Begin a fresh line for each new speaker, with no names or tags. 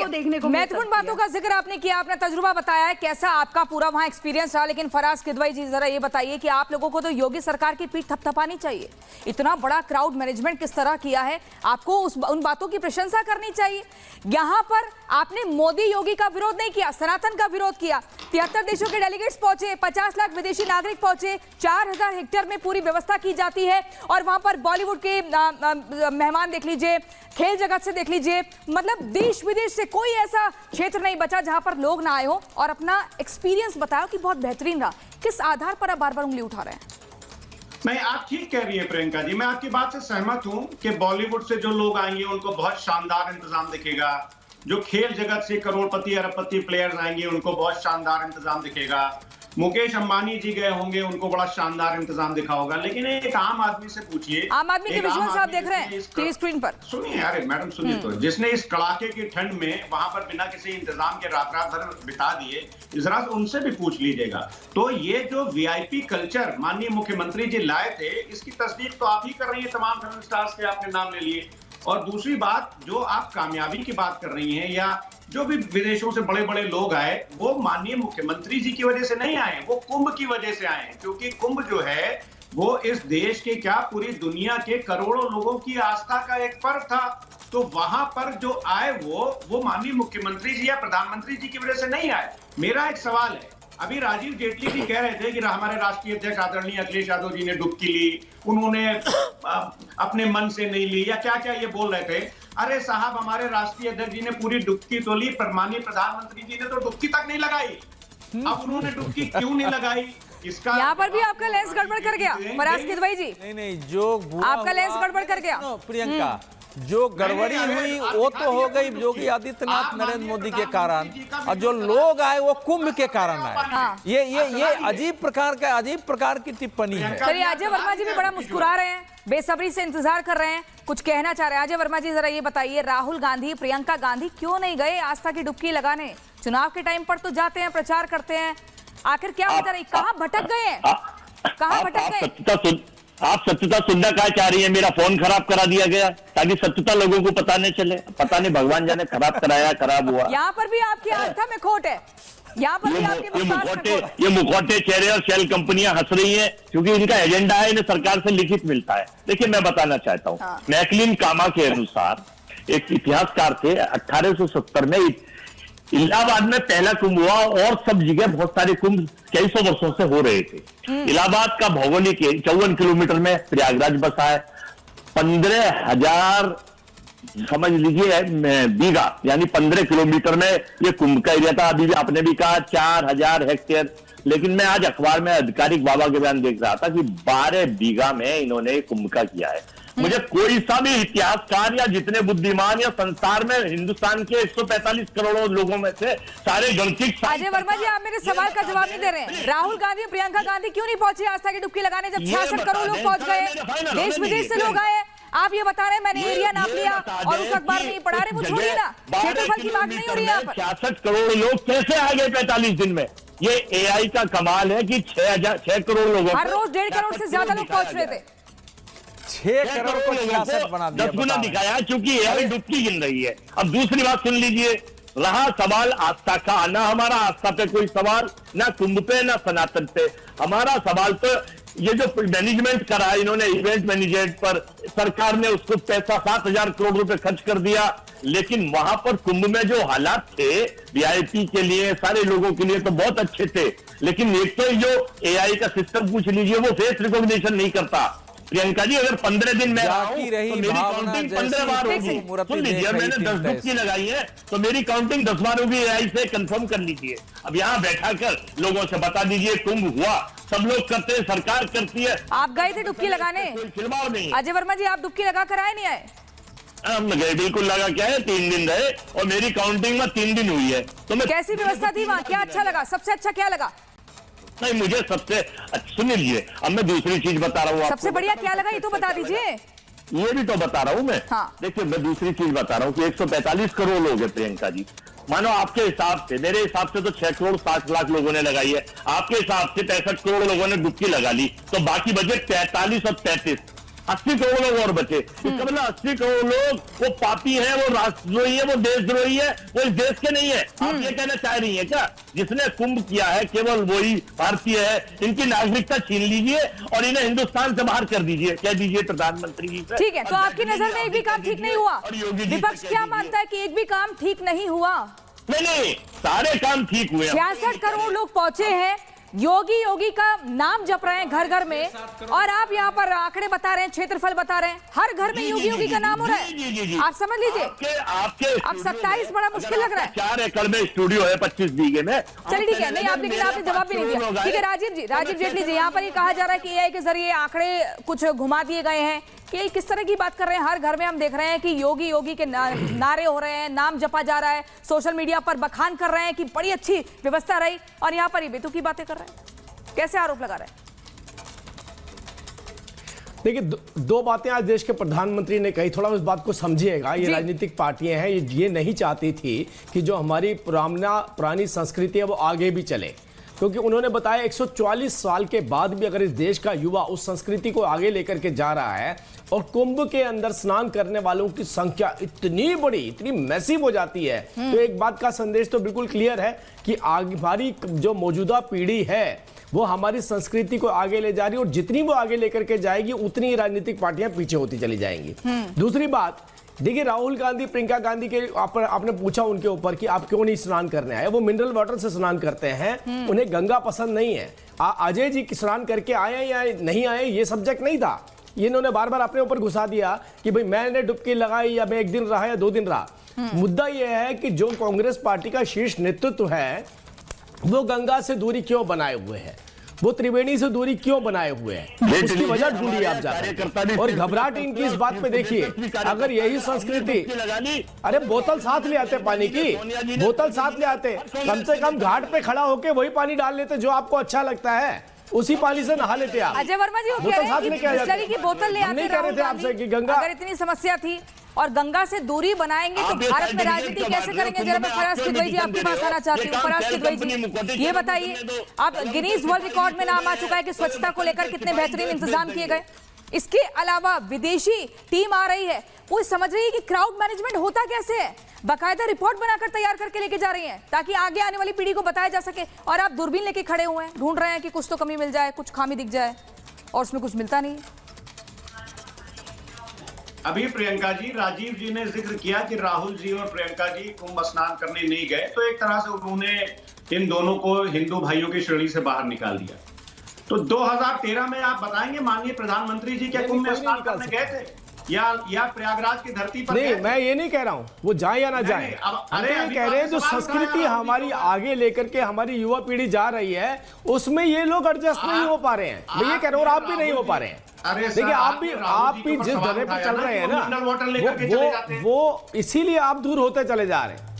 को देखने को
महत्वपूर्ण बातों का जिक्र आपने किया, आपने तजुर्बा बताया है, कैसा आपका पूरा वहां एक्सपीरियंस रहा। लेकिन फराज किदवई जी, जरा ये बताइए कि आप लोगों को तो योगी सरकार की पीठ थपथपानी चाहिए। इतना बड़ा क्राउड मैनेजमेंट किस तरह किया है, आपको उन बातों की प्रशंसा करनी चाहिए। यहाँ पर आपने मोदी योगी का विरोध नहीं किया, सनातन का विरोध किया। 73 देशों के डेलीगेट्स पहुंचे, 50 लाख विदेशी नागरिक पहुंचे, 4000 हेक्टेयर में पूरी व्यवस्था की जाती है और वहां पर बॉलीवुड के मेहमान देख लीजिए, खेल जगत से देख लीजिए, मतलब देश विदेश से कोई ऐसा क्षेत्र नहीं बचा जहां पर लोग ना आए हो और अपना एक्सपीरियंस बताओ कि बहुत बेहतरीन रहा। किस आधार पर आप बार बार उंगली उठा रहे हैं?
नहीं, आप ठीक कह रही है प्रियंका जी, मैं आपकी बात से सहमत हूं कि बॉलीवुड से जो लोग आएंगे उनको बहुत शानदार इंतजाम दिखेगा। जो खेल जगत से करोड़पति अरबपति प्लेयर्स आएंगे उनको बहुत शानदार इंतजाम दिखेगा। मुकेश अंबानी जी गए होंगे, उनको बड़ा शानदार इंतजाम दिखा होगा। लेकिन एक आम आदमी से पूछिए,
आम आदमी के विजुअल्स आप देख रहे हैं टीवी स्क्रीन पर।
सुनिए अरे मैडम सुनिए, तो जिसने इस कड़ाके की ठंड में वहां पर बिना किसी इंतजाम के रात रात भर बिता दिए, जरा उनसे भी पूछ लीजिएगा। तो ये जो वीआईपी कल्चर माननीय मुख्यमंत्री जी लाए थे, इसकी तस्दीक तो आप ही कर रही है, तमाम फिल्म स्टार्स के आपने नाम ले लिए। और दूसरी बात, जो आप कामयाबी की बात कर रही हैं, या जो भी विदेशों से बड़े बड़े लोग आए, वो माननीय मुख्यमंत्री जी की वजह से नहीं आए, वो कुंभ की वजह से आए। क्योंकि कुंभ जो है वो इस देश के क्या पूरी दुनिया के करोड़ों लोगों की आस्था का एक पर्व था। तो वहां पर जो आए वो माननीय मुख्यमंत्री जी या प्रधानमंत्री जी की वजह से नहीं आए। मेरा एक सवाल है, अभी राजीव जेटली जी कह रहे थे कि हमारे राष्ट्रीय अध्यक्ष आदरणीय अखिलेश यादव जी ने डुबकी ली, उन्होंने अपने मन से नहीं ली, या क्या क्या ये बोल रहे थे। अरे साहब, हमारे राष्ट्रीय अध्यक्ष जी ने पूरी डुबकी तो ली, पर माननीय प्रधानमंत्री जी ने तो डुबकी तक नहीं लगाई। अब उन्होंने डुबकी क्यों नहीं लगाई, इसका
यहाँ पर भी आपका लेंस गड़बड़ कर गया फराज किदवई जी।
नहीं, जो
आपका लेंस गड़बड़ कर गया
प्रियंका, जो गड़बड़ी हुई वो तो हो गई योगी आदित्यनाथ नरेंद्र मोदी के कारण, और जो लोग आए वो कुंभ के कारण आए।
हाँ।
ये अजीब प्रकार की टिप्पणी है।
चलिए, अजय वर्मा जी भी बड़ा मुस्कुरा रहे हैं, बेसब्री से इंतजार कर रहे हैं, कुछ कहना चाह रहे हैं। अजय वर्मा जी, जरा ये बताइए, राहुल गांधी, प्रियंका गांधी क्यों नहीं गए आस्था की डुबकी लगाने? चुनाव के टाइम पर तो जाते हैं, प्रचार करते हैं, आखिर क्या वजह रही? कहाँ भटक गए हैं, कहाँ भटक गए?
आप सत्यता सुनना क्या चाह रही है? मेरा फोन खराब करा दिया गया ताकि सत्यता लोगों को पता नहीं चले। पता नहीं भगवान जाने खराब कराया, खराब हुआ।
यहाँ पर भी आपकी आस्था में खोट है, यहाँ पर भी आपके विश्वास में खोट है।
ये मुखौटे चेहरे और शेल कंपनियां हंस रही हैं क्योंकि इनका एजेंडा है, इन्हें सरकार से लिखित मिलता है। देखिए, मैं बताना चाहता हूँ, मैकलिन कामा के अनुसार, एक इतिहासकार थे, 1870 में इलाहाबाद में पहला कुंभ हुआ और सब जगह बहुत सारे कुंभ कई सौ वर्षों से हो रहे थे। इलाहाबाद का भौगोलिक 54 किलोमीटर में प्रयागराज बसा है। 15,000 समझ लीजिए बीघा, यानी 15 किलोमीटर में ये कुंभ का एरिया था। अभी भी आपने भी कहा 4000 हेक्टेयर, लेकिन मैं आज अखबार में आधिकारिक बाबा के बयान देख रहा था कि 12 बीघा में इन्होंने कुंभ का किया है। मुझे कोई सा भी इतिहासकार या जितने बुद्धिमान या संसार में हिंदुस्तान के 145 करोड़ लोगों में से सारे गणित।
अजय वर्मा जी, आप मेरे सवाल का जवाब नहीं दे रहे हैं। राहुल गांधी, प्रियंका गांधी क्यों नहीं पहुंचे आस्था की डुबकी लगाने, जब 66 करोड़ लोग पहुंच गए, देश विदेश से लोग आए? आप ये बता रहे हैं मैंने एरिया नाप लिया और उस अखबार में पढ़ा रहे, वो छोड़िए ना, क्षेत्रफल की बात नहीं हो रही है।
66 करोड़ लोग कैसे आ गए 45 दिन में? ये एआई का कमाल है कि 6 करोड़ लोगों,
हर रोज 1.5 करोड़ से ज्यादा लोग पहुंच रहे थे।
6 करोड़ को 66 बना दिया,
10 गुना दिखाया, क्योंकि एआई डुबकी गिन रही है। अब दूसरी बात सुन लीजिए, रहा सवाल आस्था का, ना हमारा आस्था पे कोई सवाल, ना कुंभ पे, ना सनातन पे। हमारा सवाल तो ये जो मैनेजमेंट करा है इन्होंने, इवेंट मैनेजमेंट पर, सरकार ने उसको पैसा 7,000 करोड़ रुपए खर्च कर दिया। लेकिन वहां पर कुंभ में जो हालात थे वीआईपी के लिए, सारे लोगों के लिए तो बहुत अच्छे थे। लेकिन एक तो जो एआई का सिस्टम पूछ लीजिए, वो फेस रिकॉग्निशन नहीं करता। प्रियंका जी, अगर 15 दिन में रहा हूं तो मेरी काउंटिंग 15 बार होगी। सुन लीजिए, मैंने 10 डुबकी लगाई है तो मेरी काउंटिंग 10 बार होगी। एआई से कंफर्म कर लीजिए। अब यहाँ बैठा कर लोगों से बता दीजिए कुंभ हुआ, सब लोग करते हैं, सरकार करती है।
आप गए थे डुबकी लगाने?
फिल्माओ नहीं।
अजय वर्मा जी, आप डुबकी लगा कर आए नहीं आए?
हम गए, बिल्कुल लगा। क्या है, 3 दिन रहे और मेरी काउंटिंग में 3 दिन हुई है। तो मैं,
कैसी व्यवस्था थी वहाँ, क्या अच्छा लगा, सबसे अच्छा क्या लगा?
नहीं, मुझे सबसे सुन लीजिए, अब मैं दूसरी चीज बता रहा हूँ।
सबसे बढ़िया क्या लगा ये तो बता दीजिए।
ये भी तो बता रहा हूँ मैं।
हाँ।
देखिए, मैं दूसरी चीज बता रहा हूँ कि 145 करोड़ लोग हैं प्रियंका जी। मानो आपके हिसाब से, मेरे हिसाब से तो 6 करोड़ 60 लाख लोगों ने लगाई है, आपके हिसाब से 65 करोड़ लोगों ने डुबकी लगा ली, तो बाकी बचे 43 और 33। 80 करोड़ लोग और बचे। इसका मतलब 80 करोड़ लोग वो पापी है, वो राष्ट्रद्रोही है, वो देशद्रोही है, वो इस देश के नहीं है। आप ये कहना चाह रही है क्या? जिसने कुंभ किया है केवल वही भारतीय है, इनकी नागरिकता छीन लीजिए और इन्हें हिंदुस्तान से बाहर कर दीजिए, कह दीजिए प्रधानमंत्री जी से।
ठीक है, तो आपकी नजर में एक भी काम ठीक नहीं हुआ? विपक्ष क्या मानता है कि एक भी काम ठीक नहीं हुआ?
नहीं, सारे काम ठीक हुए।
66 करोड़ लोग पहुंचे हैं, योगी का नाम जप रहे हैं घर घर में, और आप यहाँ पर आंकड़े बता रहे हैं, क्षेत्रफल बता रहे हैं, हर घर में योगी का नाम हो रहा है। आप समझ लीजिए,
आपके
अब 27 बड़ा मुश्किल लग रहा है।
4 एकड़ में स्टूडियो है 25 बीघे में।
चलिए ठीक है, नहीं आप, लेकिन आपने जवाब भी नहीं दिया। ठीक है राजीव जेटली जी, यहाँ पर ये कहा जा रहा है कि एआई के जरिए आंकड़े कुछ घुमा दिए गए हैं, कि किस तरह की बात कर रहे हैं? हर घर में हम देख रहे हैं कि योगी के नारे हो रहे हैं, नाम जपा जा रहा है, सोशल मीडिया पर बखान कर रहे हैं कि बड़ी अच्छी व्यवस्था रही, और यहाँ पर ये बेतुकी बातें कर रहे हैं। कैसे आरोप लगा रहे हैं?
देखिए, दो बातें आज देश के प्रधानमंत्री ने कही, थोड़ा उस बात को समझिएगा। ये राजनीतिक पार्टियां हैं, ये नहीं चाहती थी कि जो हमारी पुरानी संस्कृति है वो आगे भी चले, क्योंकि उन्होंने बताया 144 साल के बाद भी अगर इस देश का युवा उस संस्कृति को आगे लेकर के जा रहा है और कुंभ के अंदर स्नान करने वालों की संख्या इतनी बड़ी, इतनी मैसिव हो जाती है, तो एक बात का संदेश तो बिल्कुल क्लियर है कि हमारी जो मौजूदा पीढ़ी है वो हमारी संस्कृति को आगे ले जा रही है, और जितनी वो आगे लेकर के जाएगी उतनी ही राजनीतिक पार्टियां पीछे होती चली जाएंगी। दूसरी बात, देखिए, राहुल गांधी, प्रियंका गांधी के आपने पूछा उनके ऊपर कि आप क्यों नहीं स्नान करने आए? वो मिनरल वाटर से स्नान करते हैं, उन्हें गंगा पसंद नहीं है। अजय जी स्नान करके आए या नहीं आए ये सब्जेक्ट नहीं था, ये इन्होंने बार बार अपने ऊपर घुसा दिया कि भाई मैंने डुबकी लगाई या मैं 1 दिन रहा या 2 दिन रहा। मुद्दा यह है कि जो कांग्रेस पार्टी का शीर्ष नेतृत्व है वो गंगा से दूरी क्यों बनाए हुए है, वो त्रिवेणी से दूरी क्यों बनाए हुए हैं, उसकी वजह ढूंढिए आप जाकर। और घबराहट इनकी इस बात पे देखिए, अगर यही संस्कृति, अरे बोतल साथ ले आते, पानी की बोतल साथ ले आते, कम से कम घाट पे खड़ा होके वही पानी डाल लेते जो आपको अच्छा लगता है, उसी पानी से नहा लेते आप।
अजय वर्मा जी, वो कह रहे हैं कि बिस्लरी की बोतल ले आते,
कह रहे थे आपसे कि गंगा,
अगर इतनी समस्या थी और गंगा से दूरी बनाएंगे तो भारत में राजनीति कैसे करेंगे? जरा मैं फराज किदवई जी आपके पास आना चाहती हूँ। फराज किदवई जी, ये बताइए, आप गिनीज वर्ल्ड रिकॉर्ड में नाम आ चुका है कि स्वच्छता को लेकर कितने बेहतरीन इंतजाम किए गए, इसके अलावा विदेशी टीम आ रही है, वो समझ रही है कि क्राउड मैनेजमेंट होता कैसे है, बाकायदा रिपोर्ट बनाकर तैयार करके लेके जा रही हैं ताकि आगे आने वाली पीढ़ी को बताया जा सके, और आप दूरबीन लेके खड़े हुए हैं, ढूंढ रहे हैं कि कुछ तो कमी मिल जाए, कुछ खामी दिख जाए, और उसमें कुछ मिलता नहीं है।
अभी प्रियंका जी, राजीव जी ने जिक्र किया कि राहुल जी और प्रियंका जी कुंभ स्नान करने नहीं गए, तो एक तरह से उन्होंने इन दोनों को हिंदू भाइयों की श्रेणी से बाहर निकाल दिया। तो 2013 में आप बताएंगे माननीय प्रधानमंत्री जी क्या कुंभ में स्नान करने गए थे या प्रयागराज की धरती पर?
नहीं, मैं ये नहीं कह रहा हूं वो जाए या ना जाए, हम तो ये कह रहे हैं जो संस्कृति हमारी आगे लेकर के हमारी युवा पीढ़ी जा रही है उसमें ये लोग एडजस्ट नहीं हो पा रहे हैं। मैं ये कह रहा हूं, और आप भी नहीं हो पा रहे हैं। देखिए, आप भी जिस जगह पे चल रहे हैं ना, वो इसीलिए आप दूर होते चले जा रहे हैं।